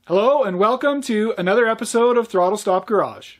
Hello and welcome to another episode of Throttle Stop Garage.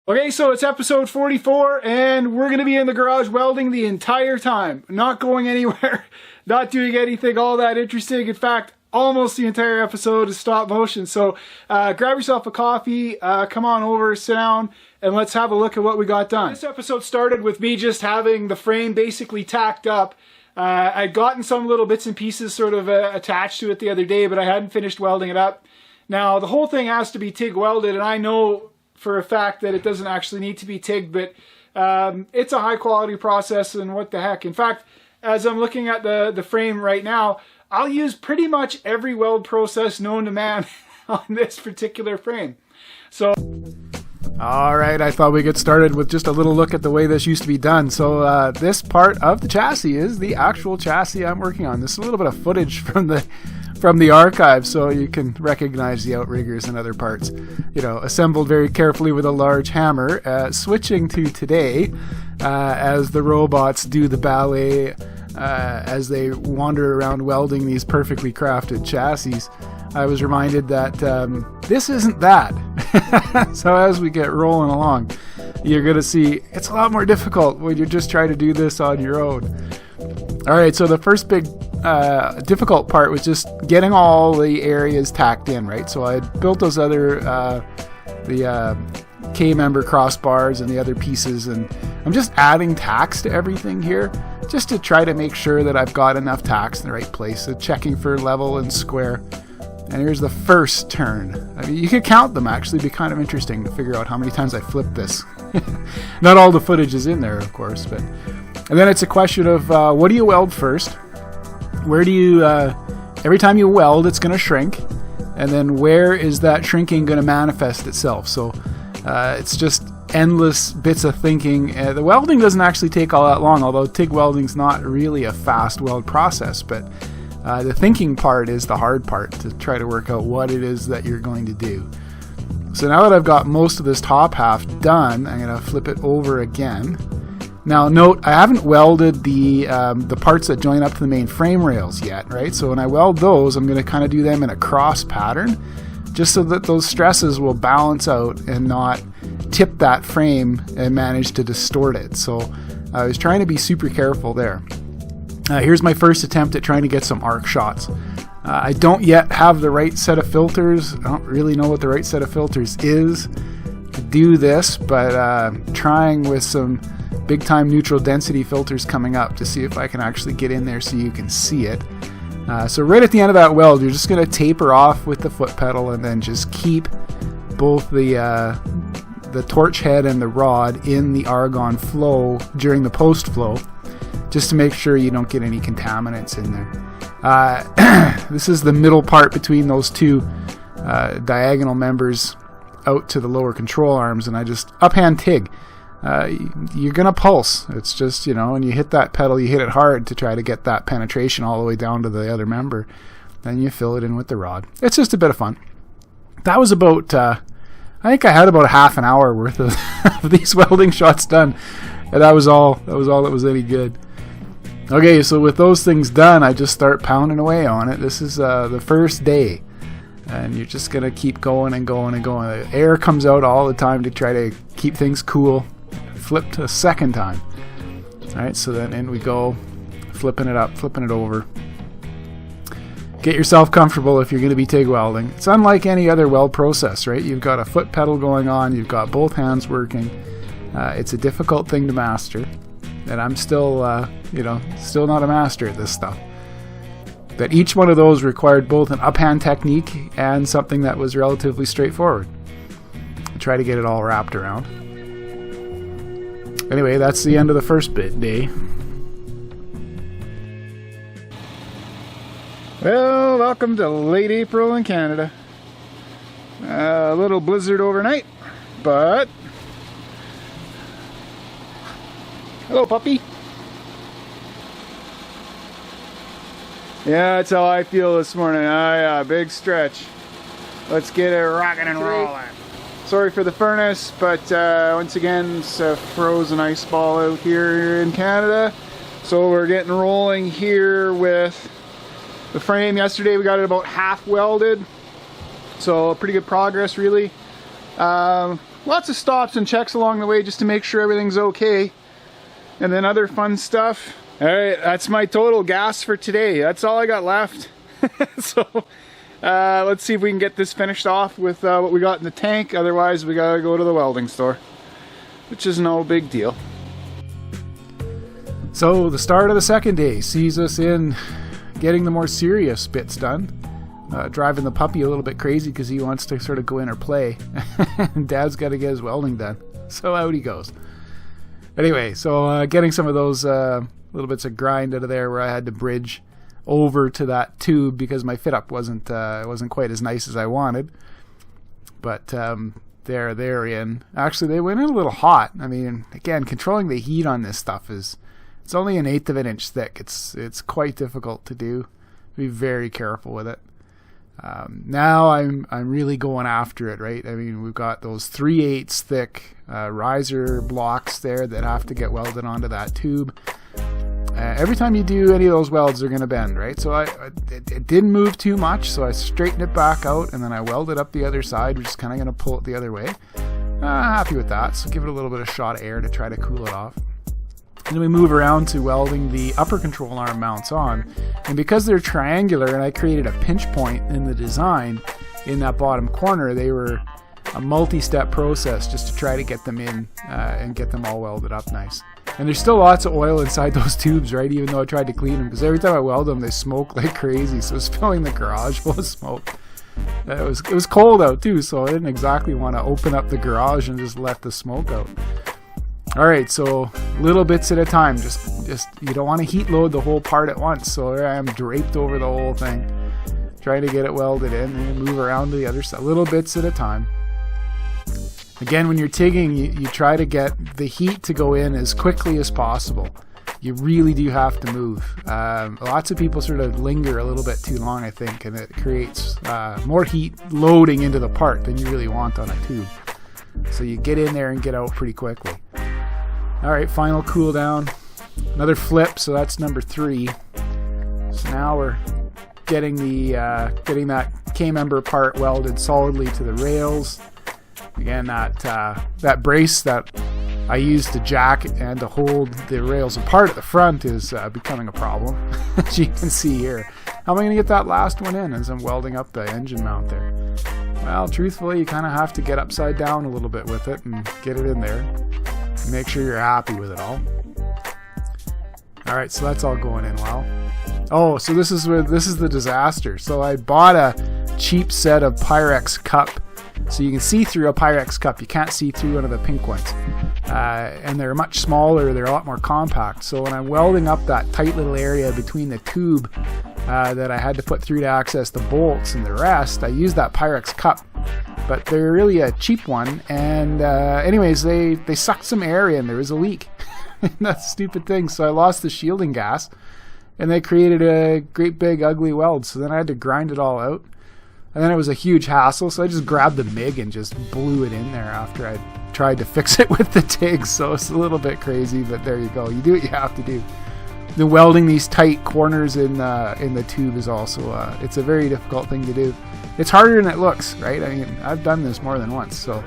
Okay, so it's episode 44 and we're going to be in the garage welding the entire time. Not going anywhere, not doing anything all that interesting. In fact, almost the entire episode is stop motion. So grab yourself a coffee, come on over, sit down, and let's have a look at what we got done. This episode started with me just having the frame basically tacked up. I'd gotten some little bits and pieces sort of attached to it the other day, but I hadn't finished welding it up. Now, the whole thing has to be TIG welded, and I know for a fact that it doesn't actually need to be TIG, but it's a high quality process, and what the heck. In fact, as I'm looking at the frame right now, I'll use pretty much every weld process known to man on this particular frame. So, all right, I thought we'd get started with just a little look at the way this used to be done. So this part of the chassis is the actual chassis I'm working on. This is a little bit of footage from the archive, so you can recognize the outriggers and other parts. You know, assembled very carefully with a large hammer. Switching to today, as the robots do the ballet, as they wander around welding these perfectly crafted chassis, I was reminded that this isn't that. So as we get rolling along, you're going to see it's a lot more difficult when you just try to do this on your own. All right, so the first big difficult part was just getting all the areas tacked in, right? So I built those other the K-member crossbars and the other pieces, and I'm just adding tacks to everything here just to try to make sure that I've got enough tacks in the right place. So checking for level and square. And here's the first turn. I mean, you could count them, actually. It'd be kind of interesting to figure out how many times I flipped this. Not all the footage is in there, of course, but... And then it's a question of what do you weld first? Where do you... every time you weld, it's going to shrink. And then where is that shrinking going to manifest itself? So it's just endless bits of thinking. The welding doesn't actually take all that long, although TIG welding's not really a fast weld process, but... the thinking part is the hard part, to try to work out what it is that you're going to do. So now that I've got most of this top half done, I'm going to flip it over again. Now note, I haven't welded the parts that join up to the main frame rails yet, right? So when I weld those, I'm going to kind of do them in a cross pattern, just so that those stresses will balance out and not tip that frame and manage to distort it. So I was trying to be super careful there. Here's my first attempt at trying to get some arc shots. I don't yet have the right set of filters. I don't really know what the right set of filters is to do this, but trying with some big time neutral density filters coming up to see if I can actually get in there so you can see it. So right at the end of that weld, you're just going to taper off with the foot pedal and then just keep both the torch head and the rod in the argon flow during the post flow, just to make sure you don't get any contaminants in there. This is the middle part between those two diagonal members out to the lower control arms, and I just uphand TIG. You're going to pulse. It's just, you know, when you hit that pedal, you hit it hard to try to get that penetration all the way down to the other member. Then you fill it in with the rod. It's just a bit of fun. That was about, I think I had about a half an hour worth of these welding shots done. And that was all that was any good. Okay, so with those things done, I just start pounding away on it. This is the first day, and you're just going to keep going and going and going. The air comes out all the time to try to keep things cool. Flipped a second time. All right, so then in we go, flipping it up, flipping it over. Get yourself comfortable if you're going to be TIG welding. It's unlike any other weld process, right? You've got a foot pedal going on, you've got both hands working. It's a difficult thing to master. And I'm still, still not a master at this stuff. But each one of those required both an uphand technique and something that was relatively straightforward. I try to get it all wrapped around. Anyway, that's the end of the first day. Well, welcome to late April in Canada. A little blizzard overnight, but... Hello, puppy. Yeah, that's how I feel this morning. Big stretch. Let's get it rocking and rolling. Sorry for the furnace, but once again, it's a frozen ice ball out here in Canada. So we're getting rolling here with the frame. Yesterday we got it about half welded. So pretty good progress, really. Lots of stops and checks along the way just to make sure everything's okay. And then other fun stuff. All right, that's my total gas for today. That's all I got left. So let's see if we can get this finished off with what we got in the tank. Otherwise, we gotta go to the welding store, which is no big deal. So the start of the second day sees us in getting the more serious bits done. Driving the puppy a little bit crazy because he wants to sort of go in or play. And Dad's got to get his welding done. So out he goes. Anyway, so getting some of those little bits of grind out of there where I had to bridge over to that tube because my fit up wasn't quite as nice as I wanted. But they're in. Actually, they went in a little hot. I mean, again, controlling the heat on this stuff it's only 1/8 of an inch thick. It's quite difficult to do. Be very careful with it. Now I'm really going after it, right? I mean, we've got those 3/8 thick riser blocks there that have to get welded onto that tube. Every time you do any of those welds, they're going to bend, right? So it didn't move too much, so I straightened it back out, and then I welded up the other side, which is kind of going to pull it the other way. Happy with that, so give it a little bit of shot of air to try to cool it off. And then we move around to welding the upper control arm mounts on. And because they're triangular and I created a pinch point in the design in that bottom corner, they were a multi-step process just to try to get them in and get them all welded up nice. And there's still lots of oil inside those tubes, right? Even though I tried to clean them, because every time I weld them, they smoke like crazy. So it's filling the garage full of smoke. It was cold out too, so I didn't exactly want to open up the garage and just let the smoke out. Alright, so little bits at a time. Just you don't want to heat load the whole part at once. So there I am draped over the whole thing, trying to get it welded in and move around to the other side. Little bits at a time. Again, when you're TIGging, you try to get the heat to go in as quickly as possible. You really do have to move. Lots of people sort of linger a little bit too long, I think, and it creates more heat loading into the part than you really want on a tube. So you get in there and get out pretty quickly. Alright, final cool down. Another flip, so that's number 3. So now we're getting that K-member part welded solidly to the rails. Again, that brace that I use to jack and to hold the rails apart at the front is becoming a problem, as you can see here. How am I going to get that last one in as I'm welding up the engine mount there? Well, truthfully, you kind of have to get upside down a little bit with it and get it in there. Make sure you're happy with it all. Alright, so that's all going in well. Oh, so this is the disaster. So I bought a cheap set of Pyrex cup. So you can see through a Pyrex cup. You can't see through one of the pink ones. And they're much smaller. They're a lot more compact. So when I'm welding up that tight little area between the tube that I had to put through to access the bolts and the rest, I used that Pyrex cup. But they're really a cheap one, and anyways, they sucked some air in. There was a leak. That's a stupid thing. So I lost the shielding gas, and they created a great big ugly weld. So then I had to grind it all out, and then it was a huge hassle. So I just grabbed the MIG and just blew it in there after I tried to fix it with the TIG. So it's a little bit crazy, but there you go. You do what you have to do. The welding these tight corners in the tube is also it's a very difficult thing to do. It's harder than it looks, right? I mean, I've done this more than once, so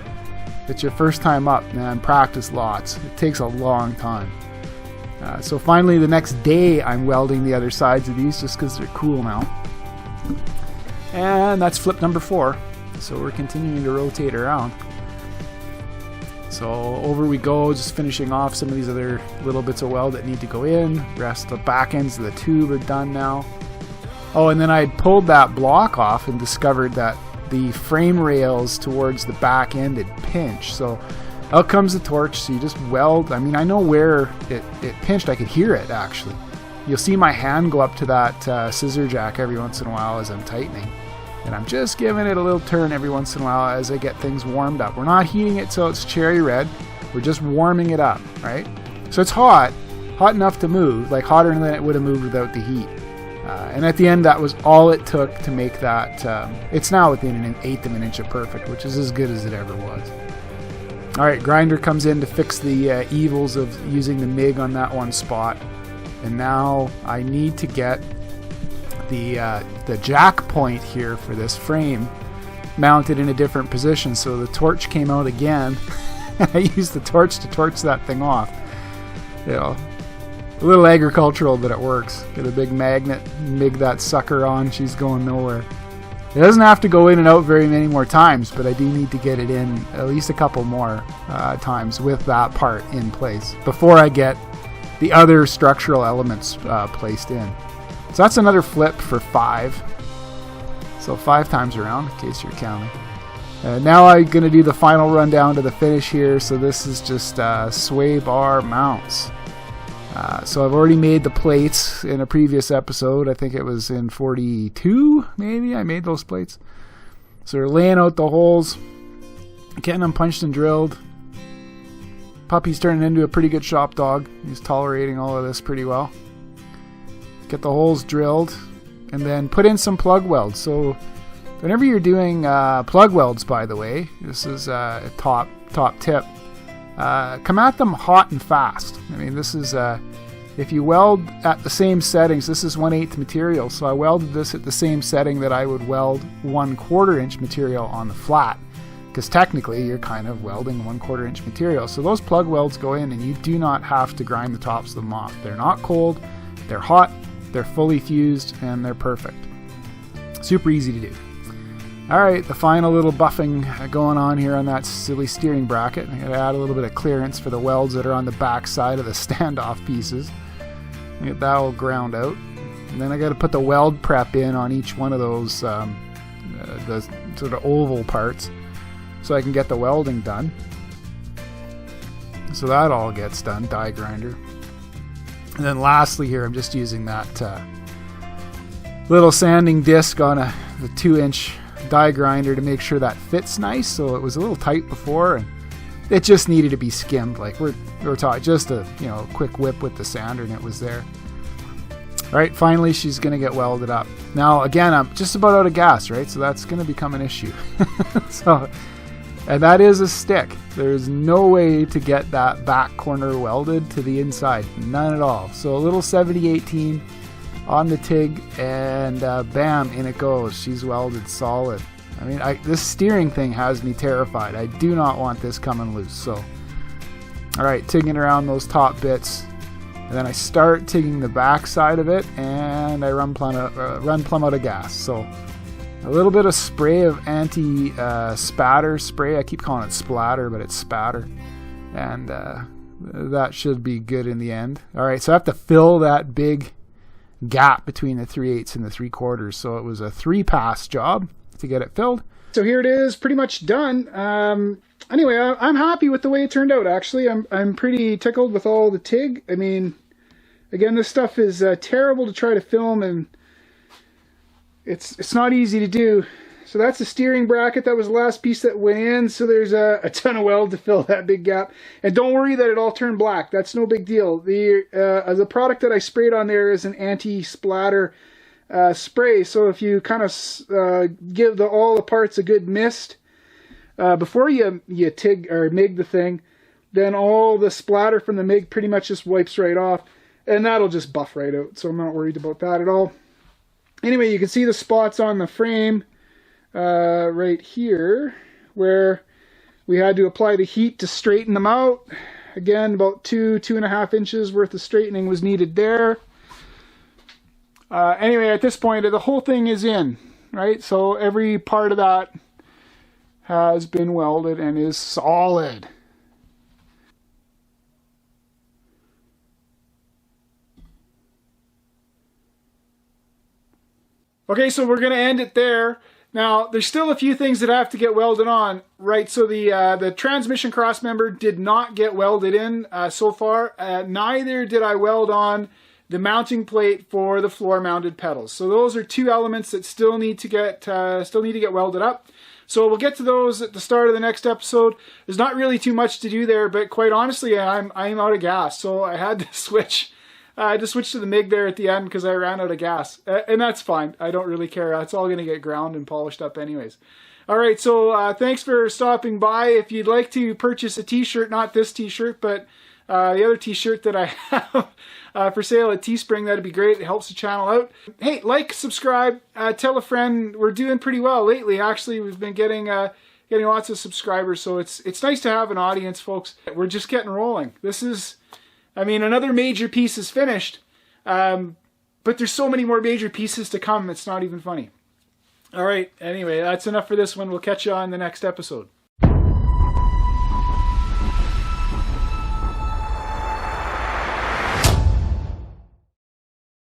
it's your first time up, man. Practice lots. It takes a long time. So finally, the next day, I'm welding the other sides of these just because they're cool now. And that's flip number 4. So we're continuing to rotate around. So over we go, just finishing off some of these other little bits of weld that need to go in. Rest of the back ends of the tube are done now. Oh, and then I pulled that block off and discovered that the frame rails towards the back end had pinched. So out comes the torch, so you just weld. I mean, I know where it pinched. I could hear it, actually. You'll see my hand go up to that scissor jack every once in a while as I'm tightening. And I'm just giving it a little turn every once in a while as I get things warmed up. We're not heating it till it's cherry red. We're just warming it up, right? So it's hot enough to move, like hotter than it would have moved without the heat. And at the end, that was all it took to make that. It's now within 1/8 of an inch of perfect, which is as good as it ever was. All right, grinder comes in to fix the evils of using the MIG on that one spot. And now I need to get the jack point here for this frame mounted in a different position. So the torch came out again. I used the torch to torch that thing off. You know, a little agricultural, but it works. Get a big magnet, MIG that sucker on. She's going nowhere. It doesn't have to go in and out very many more times, but I do need to get it in at least a couple more times with that part in place before I get the other structural elements placed in. So that's another flip for 5. So 5 times around, in case you're counting. Now I'm going to do the final rundown to the finish here. So this is just sway bar mounts. So I've already made the plates in a previous episode. I think it was in 42, maybe, I made those plates. So we're laying out the holes, getting them punched and drilled. Puppy's turning into a pretty good shop dog. He's tolerating all of this pretty well. Get the holes drilled and then put in some plug welds. So whenever you're doing plug welds, by the way, this is a top tip. Come at them hot and fast. I mean, this is if you weld at the same settings, this is 1/8 material, so I welded this at the same setting that I would weld 1/4 inch material on the flat, because technically you're kind of welding 1/4 inch material. So those plug welds go in and you do not have to grind the tops of them off. They're not cold, they're hot, they're fully fused, and they're perfect. Super easy to do. Alright, the final little buffing going on here on that silly steering bracket. I'm going to add a little bit of clearance for the welds that are on the back side of the standoff pieces. Get that all ground out. And then I got to put the weld prep in on each one of those the sort of oval parts so I can get the welding done. So that all gets done, die grinder. And then lastly here, I'm just using that little sanding disc on the 2-inch die grinder to make sure that fits nice. So it was a little tight before and it just needed to be skimmed. Like we're talking just a quick whip with the sander and it was there. All right, finally she's gonna get welded up. Now again, I'm just about out of gas, right? So that's gonna become an issue. And that is a stick. There's no way to get that back corner welded to the inside, none at all. So a little 7018 on the TIG, and bam, in it goes. She's welded solid. I mean, this steering thing has me terrified. I do not want this coming loose. So, all right, TIGging around those top bits, and then I start TIGging the back side of it, and I run plumb out of gas. So a little bit of spray of anti-spatter spray. I keep calling it splatter, but it's spatter, and that should be good in the end. All right, so I have to fill that big gap between the 3/8 and the 3/4. So it was a 3-pass job to get it filled. So here it is, pretty much done. Anyway, I'm happy with the way it turned out. Actually, I'm pretty tickled with all the TIG. I mean, again, this stuff is terrible to try to film, and it's not easy to do. So that's the steering bracket. That was the last piece that went in. So there's a ton of weld to fill that big gap. And don't worry that it all turned black. That's no big deal. The product that I sprayed on there is an anti-splatter spray. So if you kind of give all the parts a good mist before you TIG or MIG the thing, then all the splatter from the MIG pretty much just wipes right off. And that'll just buff right out. So I'm not worried about that at all. Anyway, you can see the spots on the frame right here where we had to apply the heat to straighten them out. Again, about 2.5 inches worth of straightening was needed there. Anyway, at this point, the whole thing is in, right? So every part of that has been welded and is solid. Okay, so we're going to end it there. Now, there's still a few things that have to get welded on, right? So the transmission cross member did not get welded in so far. Neither did I weld on the mounting plate for the floor-mounted pedals. So those are two elements that still need to get welded up. So we'll get to those at the start of the next episode. There's not really too much to do there, but quite honestly, I'm out of gas, so I had to switch. I had to switch to the MIG there at the end because I ran out of gas. And that's fine. I don't really care. It's all going to get ground and polished up anyways. All right, so thanks for stopping by. If you'd like to purchase a t-shirt, not this t-shirt, but the other t-shirt that I have for sale at Teespring, that'd be great. It helps the channel out. Hey, like, subscribe, tell a friend. We're doing pretty well lately. Actually, we've been getting lots of subscribers, so it's nice to have an audience, folks. We're just getting rolling. This is, I mean, another major piece is finished, but there's so many more major pieces to come, it's not even funny. All right, anyway, that's enough for this one. We'll catch you on the next episode.